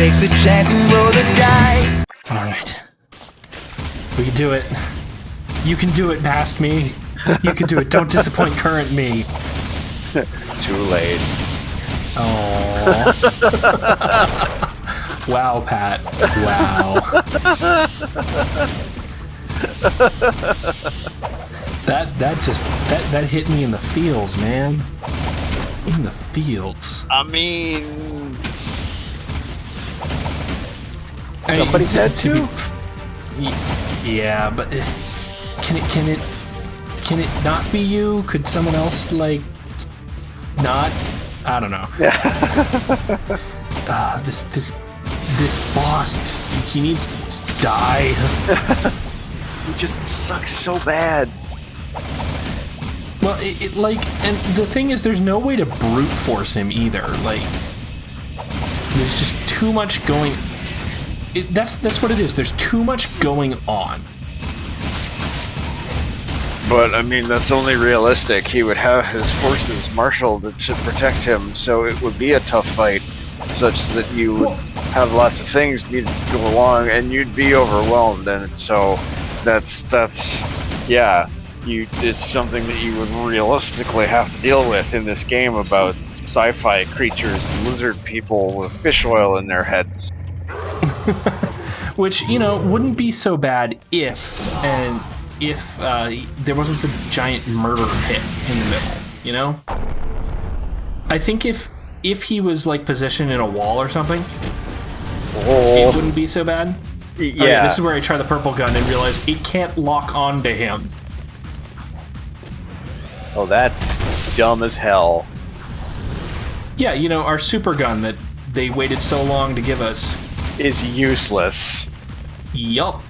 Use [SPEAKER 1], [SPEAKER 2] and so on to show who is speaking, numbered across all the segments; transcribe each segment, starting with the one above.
[SPEAKER 1] take the chance and roll the dice.
[SPEAKER 2] Alright. We can do it. You can do it, past me. You can do it. Don't disappoint current me.
[SPEAKER 3] Too late.
[SPEAKER 2] Oh. Wow, Pat. Wow. That hit me in the feels, man. In the fields.
[SPEAKER 3] I mean, somebody said to.
[SPEAKER 2] Yeah, but can it not be you? Could someone else like not? I don't know. This boss, he needs to die.
[SPEAKER 3] He just sucks so bad.
[SPEAKER 2] Well, it like, and the thing is, there's no way to brute force him either. Like, there's just too much going. That's what it is. There's too much going on.
[SPEAKER 3] But I mean, that's only realistic. He would have his forces marshaled to protect him, so it would be a tough fight, such that you would have lots of things need to go along, and you'd be overwhelmed. And so, that's yeah. It's something that you would realistically have to deal with in this game about sci-fi creatures and lizard people with fish oil in their heads.
[SPEAKER 2] Which, you know, wouldn't be so bad if there wasn't the giant murder pit in the middle, you know? I think if he was, like, positioned in a wall or something, it wouldn't be so bad.
[SPEAKER 3] Yeah.
[SPEAKER 2] Okay, this is where I try the purple gun and realize it can't lock on to him.
[SPEAKER 3] Oh, that's dumb as hell.
[SPEAKER 2] Yeah, you know, our super gun that they waited so long to give us
[SPEAKER 3] is useless.
[SPEAKER 2] Yup.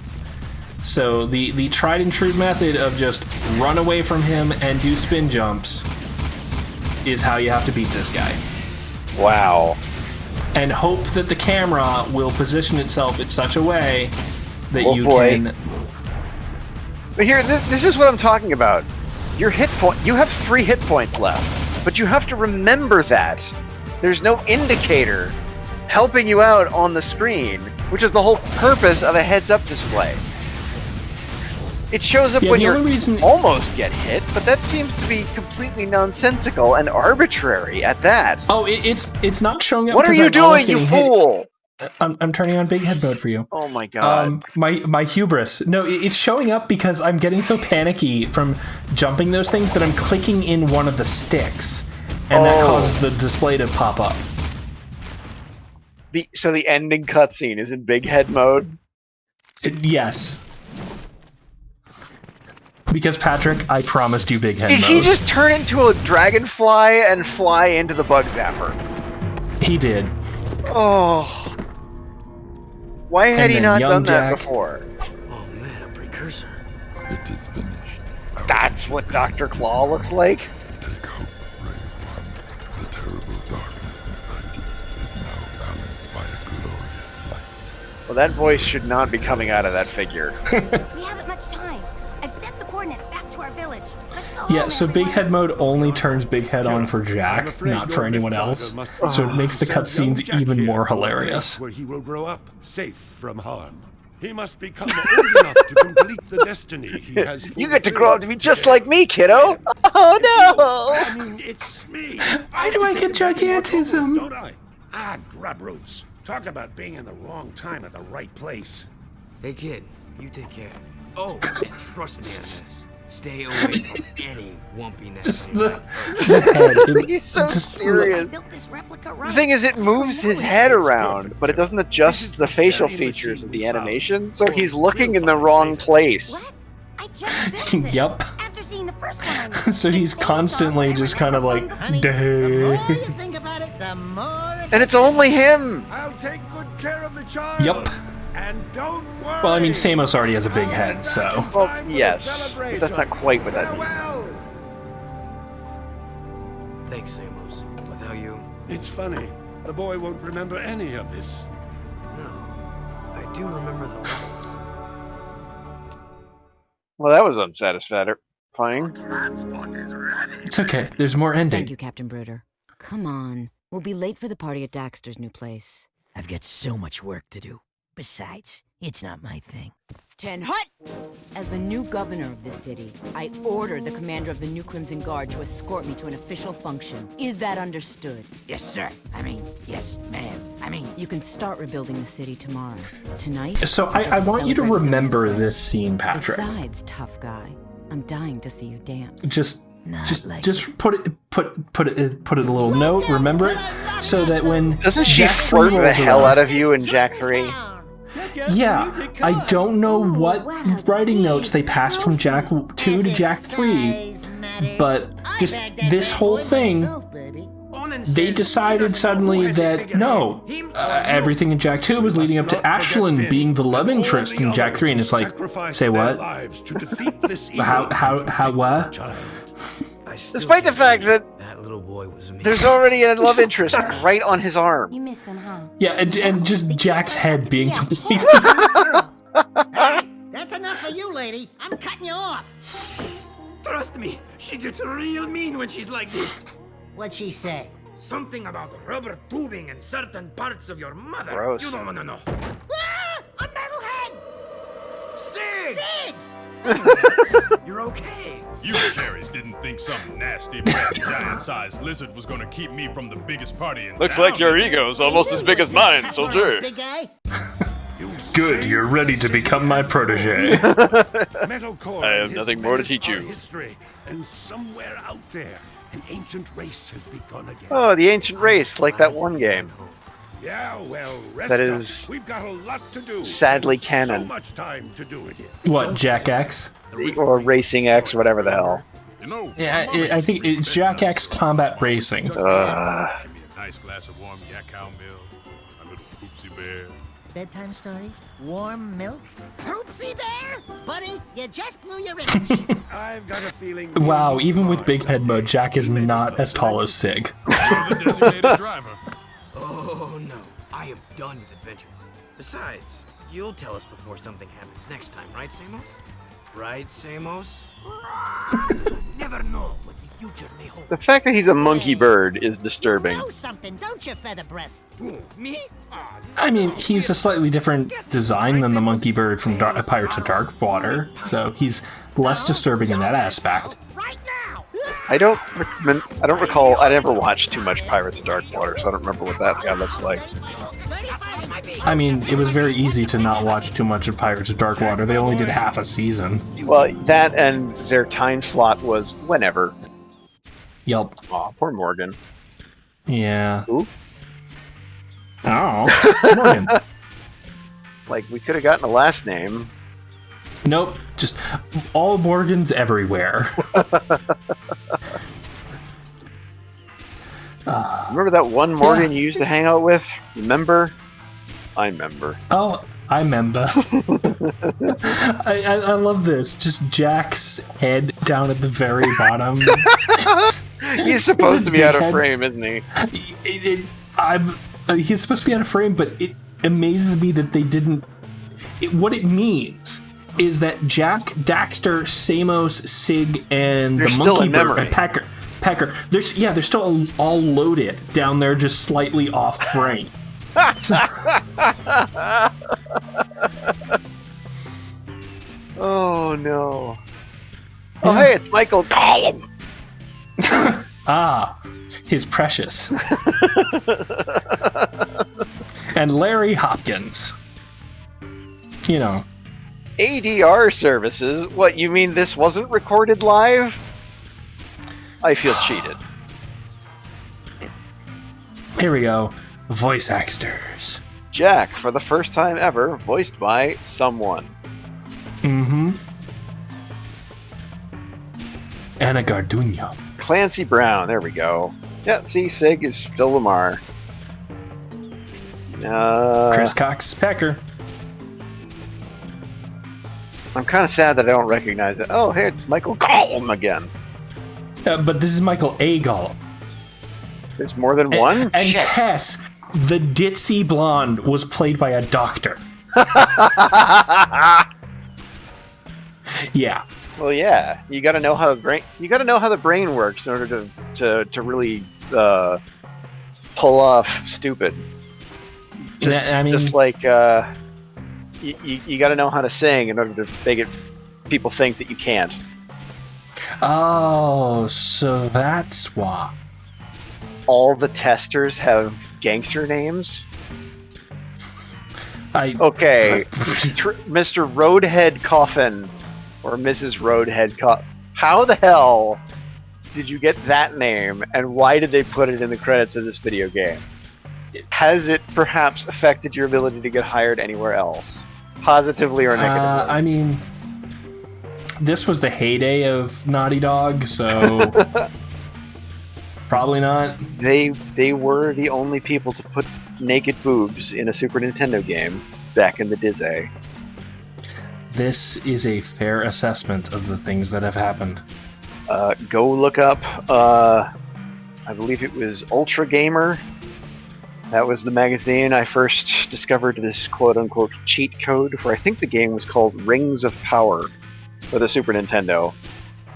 [SPEAKER 2] So the tried and true method of just run away from him and do spin jumps is how you have to beat this guy.
[SPEAKER 3] Wow.
[SPEAKER 2] And hope that the camera will position itself in such a way that you can...
[SPEAKER 3] But here, this is what I'm talking about. Your hit point, you have 3 hit points left, but you have to remember that. There's no indicator helping you out on the screen, which is the whole purpose of a heads-up display. It shows up when you almost get hit, but that seems to be completely nonsensical and arbitrary at that.
[SPEAKER 2] Oh, it's not showing up.
[SPEAKER 3] What are you doing, you fool?
[SPEAKER 2] I'm turning on big head mode for you.
[SPEAKER 3] Oh my god.
[SPEAKER 2] My hubris. No, it's showing up because I'm getting so panicky from jumping those things that I'm clicking in one of the sticks, and that causes the display to pop up.
[SPEAKER 3] So the ending cutscene is in big head mode?
[SPEAKER 2] Yes. Because, Patrick, I promised you big head mode.
[SPEAKER 3] Did he just turn into a dragonfly and fly into the bug zapper?
[SPEAKER 2] He did.
[SPEAKER 3] Oh. Why had he not done that before?
[SPEAKER 4] Oh man, a precursor.
[SPEAKER 5] It is finished.
[SPEAKER 3] That's what Dr. Claw looks like?
[SPEAKER 5] Take hope, brave one. The terrible darkness inside you is now balanced by a glorious light.
[SPEAKER 3] Well, that voice should not be coming out of that figure.
[SPEAKER 6] We haven't much time. I've set the coordinates back to our village. Let's go.
[SPEAKER 2] Yeah, so big head mode only turns big head on for Jack, not for anyone else. So it makes the cutscenes even more hilarious.
[SPEAKER 7] Where he will grow up, safe from harm. He must become old enough to complete the destiny he has fulfilled.
[SPEAKER 3] You get to grow up to be just like me, kiddo! Oh no!
[SPEAKER 7] I mean, it's me.
[SPEAKER 2] Why do I get gigantism?
[SPEAKER 7] Don't I? Ah, grub roots. Talk about being in the wrong time at the right place.
[SPEAKER 4] Hey kid, you take care. Oh, trust me on this. Stay away from any wumpiness.
[SPEAKER 2] Just the head.
[SPEAKER 3] He's so serious. The thing is, it moves his head around, but it doesn't adjust the facial features of the animation, so he's looking in the wrong place.
[SPEAKER 2] Yup. So he's constantly just kind of like, duh.
[SPEAKER 3] And it's only him!
[SPEAKER 7] I'll take good care of the child.
[SPEAKER 2] Yup.
[SPEAKER 7] And don't worry.
[SPEAKER 2] Well, I mean, Samos already has a big head, so...
[SPEAKER 3] Well, yes, but that's not quite what that means.
[SPEAKER 4] Thanks, Samos. Without you...
[SPEAKER 7] It's funny. The boy won't remember any of this.
[SPEAKER 4] No. I do remember the light.
[SPEAKER 3] Well, that was unsatisfying.
[SPEAKER 2] It's okay. There's more ending.
[SPEAKER 8] Thank you, Captain Bruder. Come on. We'll be late for the party at Daxter's new place. I've got so much work to do. Besides, it's not my thing.
[SPEAKER 9] Ten Hut! As the new governor of this city, I order the commander of the New Crimson Guard to escort me to an official function. Is that understood?
[SPEAKER 8] Yes, sir. I mean, yes, ma'am. I mean...
[SPEAKER 9] You can start rebuilding the city tomorrow. Tonight...
[SPEAKER 2] So I want you to remember this scene, Patrick.
[SPEAKER 9] Besides, tough guy, I'm dying to see you dance.
[SPEAKER 2] Just put it a little note. Remember it, so that when
[SPEAKER 3] Doesn't she
[SPEAKER 2] Jack
[SPEAKER 3] flirt
[SPEAKER 2] 3
[SPEAKER 3] the
[SPEAKER 2] rolls
[SPEAKER 3] hell
[SPEAKER 2] around-
[SPEAKER 3] out of you in Jack 3?
[SPEAKER 2] Yeah, I don't know what writing notes they passed from Jack 2 to Jack 3, but just this whole thing, they decided suddenly that no, everything in Jack 2 was leading up to Ashlyn being the love interest in Jack 3, and it's like, say what? How what?
[SPEAKER 3] Despite the fact that
[SPEAKER 4] little boy was me.
[SPEAKER 3] there's already a love interest right on his arm.
[SPEAKER 6] You miss him, huh?
[SPEAKER 2] Yeah, and just Jack's head being completely...
[SPEAKER 8] Hey, that's enough for you, lady. I'm cutting you off.
[SPEAKER 4] Trust me, she gets real mean when she's like this.
[SPEAKER 8] What'd she say?
[SPEAKER 4] Something about rubber tubing and certain parts of your mother.
[SPEAKER 3] Gross.
[SPEAKER 4] You don't want to know.
[SPEAKER 8] Ah! A metalhead!
[SPEAKER 4] Sid!
[SPEAKER 8] Sid!
[SPEAKER 4] You're okay.
[SPEAKER 10] You cherries didn't think some nasty, bad, giant-sized lizard was gonna keep me from the biggest party in
[SPEAKER 3] Looks
[SPEAKER 10] town.
[SPEAKER 3] like your ego's almost as big as mine, soldier.
[SPEAKER 8] Big guy?
[SPEAKER 2] Good, you're ready to become my protege.
[SPEAKER 7] Metalcore
[SPEAKER 3] I have
[SPEAKER 7] and his
[SPEAKER 3] nothing more to
[SPEAKER 7] menace
[SPEAKER 3] teach
[SPEAKER 7] are
[SPEAKER 3] you.
[SPEAKER 7] History, and somewhere out there, an ancient race has begun again.
[SPEAKER 3] Oh, the ancient race, like that one game.
[SPEAKER 7] Yeah, well, rest
[SPEAKER 3] That
[SPEAKER 7] up.
[SPEAKER 3] is
[SPEAKER 7] We've got a lot to do.
[SPEAKER 3] sadly
[SPEAKER 7] and
[SPEAKER 3] canon.
[SPEAKER 7] So much time to do it in.
[SPEAKER 2] What, Jack X?
[SPEAKER 3] Or Racing X, whatever the hell.
[SPEAKER 10] You know,
[SPEAKER 2] Yeah, I think it's Jack X Combat Racing.
[SPEAKER 10] Give me a nice glass of warm yak cow milk, a little poopsie bear.
[SPEAKER 8] Bedtime stories? Warm milk? Poopsie bear? Buddy, you just blew your image.
[SPEAKER 7] I've got a feeling.
[SPEAKER 2] Wow, even with big head mode, Jack is not as tall as Sig.
[SPEAKER 10] You're the designated driver.
[SPEAKER 4] Oh no, I am done with adventure. Besides, you'll tell us before something happens next time, right, Samos? Right, Samos? Never know what the future may hold.
[SPEAKER 3] The fact that he's a monkey bird is disturbing.
[SPEAKER 8] You know something, don't you, Feather Breath?
[SPEAKER 4] Who, me?
[SPEAKER 2] I mean, he's a slightly different design than the monkey bird from Pirates of Darkwater, so he's less disturbing in that aspect.
[SPEAKER 8] Right now!
[SPEAKER 3] I don't recall. I never watched too much Pirates of Darkwater, so I don't remember what that guy looks like.
[SPEAKER 2] I mean, it was very easy to not watch too much of Pirates of Darkwater. They only did half a season.
[SPEAKER 3] Well, that and their time slot was whenever.
[SPEAKER 2] Yelp.
[SPEAKER 3] Aw, poor Morgan.
[SPEAKER 2] Yeah.
[SPEAKER 3] Ooh.
[SPEAKER 2] Oh, Morgan.
[SPEAKER 3] Like, we could have gotten a last name.
[SPEAKER 2] Nope, just all Morgans everywhere.
[SPEAKER 3] Remember that one Morgan you used to hang out with? Remember? I remember.
[SPEAKER 2] Oh, I remember. I love this. Just Jack's head down at the very bottom.
[SPEAKER 3] He's supposed to be out of
[SPEAKER 2] head.
[SPEAKER 3] frame, isn't he?
[SPEAKER 2] He's supposed to be out of frame, but it amazes me that they didn't. What it means is that Jack, Daxter, Samos, Sig, and
[SPEAKER 3] They're
[SPEAKER 2] the
[SPEAKER 3] still
[SPEAKER 2] monkey
[SPEAKER 3] in
[SPEAKER 2] bird,
[SPEAKER 3] memory.
[SPEAKER 2] Pecker. They're still all loaded down there, just slightly off frame.
[SPEAKER 3] Oh no! Oh hey, it's Michael Gollum.
[SPEAKER 2] Ah, his precious. And Larry Hopkins. You know.
[SPEAKER 3] ADR services? What, you mean this wasn't recorded live? I feel cheated.
[SPEAKER 2] Here we go. Voice actors.
[SPEAKER 3] Jack, for the first time ever, voiced by someone.
[SPEAKER 2] Mm-hmm. Anna Garduño.
[SPEAKER 3] Clancy Brown, there we go. Yeah, see, Sig is Phil Lamar.
[SPEAKER 2] Chris Cox is Pecker.
[SPEAKER 3] I'm kind of sad that I don't recognize it. Oh, hey, it's Michael Gollum again.
[SPEAKER 2] But this is Michael A. Gollum.
[SPEAKER 3] There's more than one?
[SPEAKER 2] And
[SPEAKER 3] Shit.
[SPEAKER 2] Tess, the ditzy blonde, was played by a doctor. Yeah.
[SPEAKER 3] Well, yeah. You got to know how the brain. You got to know how the brain works in order to really pull off stupid.
[SPEAKER 2] I mean,
[SPEAKER 3] just like you got to know how to sing in order to make it people think that you can't.
[SPEAKER 2] Oh, so that's why.
[SPEAKER 3] All the testers have gangster names. Okay, Mr. Roadhead Coffin or Mrs. Roadhead Coffin. How the hell did you get that name, and why did they put it in the credits of this video game? Has it perhaps affected your ability to get hired anywhere else, positively or negatively?
[SPEAKER 2] I mean, this was the heyday of Naughty Dog, so probably not.
[SPEAKER 3] They were the only people to put naked boobs in a Super Nintendo game back in the Dizzy.
[SPEAKER 2] This is a fair assessment of the things that have happened.
[SPEAKER 3] Go look up, I believe it was Ultra Gamer. That was the magazine I first discovered this quote-unquote cheat code for. I think the game was called Rings of Power for the Super Nintendo.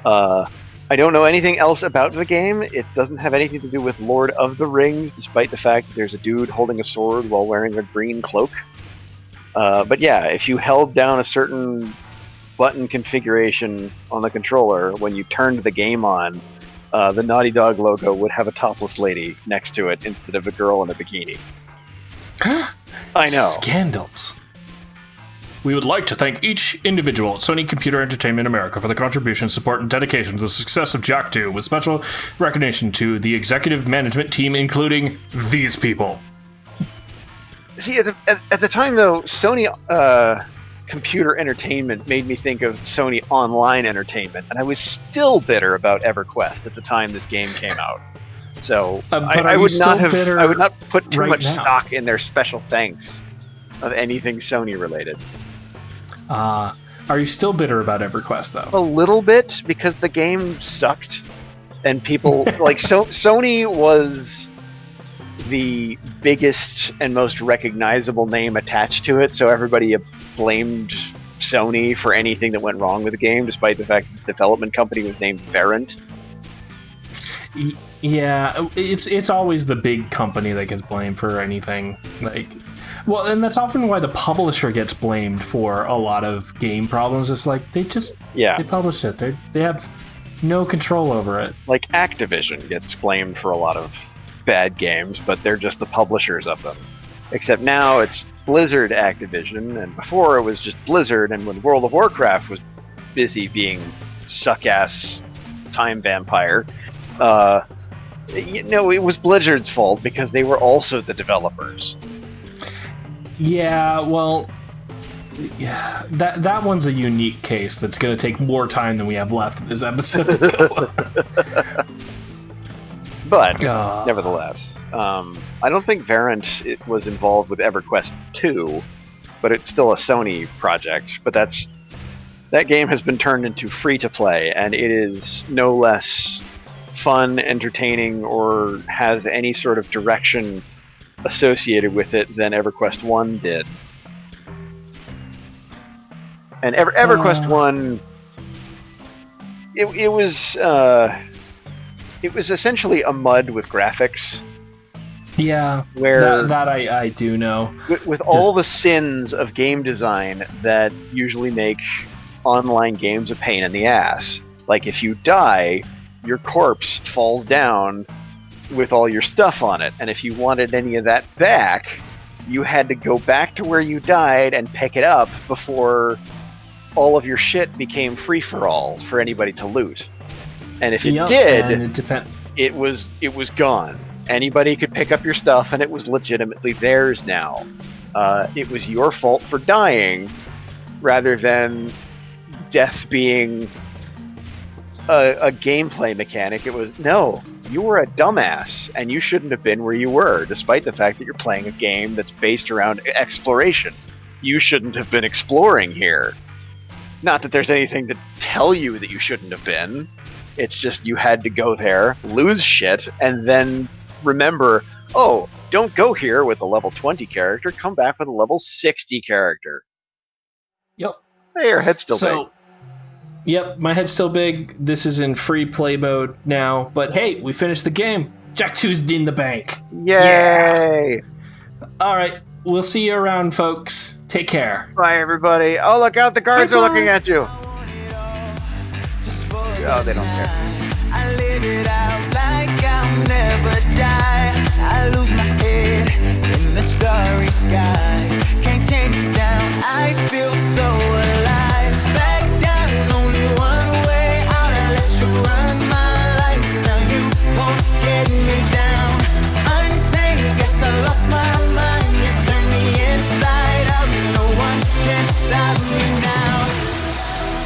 [SPEAKER 3] I don't know anything else about the game. It doesn't have anything to do with Lord of the Rings, despite the fact that there's a dude holding a sword while wearing a green cloak. But yeah, if you held down a certain button configuration on the controller when you turned the game on, the Naughty Dog logo would have a topless lady next to it instead of a girl in a bikini. I know.
[SPEAKER 2] Scandals. We would like to thank each individual at Sony Computer Entertainment America for the contribution, support, and dedication to the success of Jak 2, with special recognition to the executive management team, including these people.
[SPEAKER 3] See, at the time, though, Sony Computer Entertainment made me think of Sony Online Entertainment, and I was still bitter about EverQuest at the time this game came out. So I would not put too much stock in their special thanks of anything Sony related.
[SPEAKER 2] Are you still bitter about EverQuest, though?
[SPEAKER 3] A little bit, because the game sucked, and people like Sony was the biggest and most recognizable name attached to it, so everybody blamed Sony for anything that went wrong with the game, despite the fact that the development company was named Verint.
[SPEAKER 2] Yeah, it's always the big company that gets blamed for anything. Well, and that's often why the publisher gets blamed for a lot of game problems. It's like they published it. They have no control over it.
[SPEAKER 3] Like Activision gets blamed for a lot of bad games, but they're just the publishers of them. Except now it's Blizzard Activision, and before it was just Blizzard, and when World of Warcraft was busy being suck-ass time vampire, it was Blizzard's fault because they were also the developers.
[SPEAKER 2] Yeah, well, that one's a unique case that's going to take more time than we have left in this episode to go.
[SPEAKER 3] But nevertheless, I don't think Verint was involved with EverQuest 2, but it's still a Sony project. But that game has been turned into free-to-play, and it is no less fun, entertaining, or has any sort of direction associated with it than EverQuest 1 did. And EverQuest 1, it was essentially a MUD with graphics.
[SPEAKER 2] Yeah,
[SPEAKER 3] where
[SPEAKER 2] that I do know.
[SPEAKER 3] With all the sins of game design that usually make online games a pain in the ass. Like if you die, your corpse falls down with all your stuff on it, and if you wanted any of that back, you had to go back to where you died and pick it up before all of your shit became free-for-all for anybody to loot. And if it did, it was gone. Anybody could pick up your stuff, and it was legitimately theirs now. It was your fault for dying, rather than death being a gameplay mechanic. It was, no, you were a dumbass, and you shouldn't have been where you were, despite the fact that you're playing a game that's based around exploration. You shouldn't have been exploring here. Not that there's anything to tell you that you shouldn't have been. It's just you had to go there, lose shit, and then remember, oh, don't go here with a level 20 character, come back with a level 60 character.
[SPEAKER 2] Yep.
[SPEAKER 3] Hey, your head's still big.
[SPEAKER 2] Yep, my head's still big. This is in free play mode now, but hey, we finished the game. Jak 2's in the bank.
[SPEAKER 3] Yay!
[SPEAKER 2] Yeah. All right, we'll see you around, folks. Take care.
[SPEAKER 3] Bye, everybody. Oh, look out! The guards are looking at you. Oh, they don't care.
[SPEAKER 1] I live it out like I'll never die. I lose my head in the starry sky.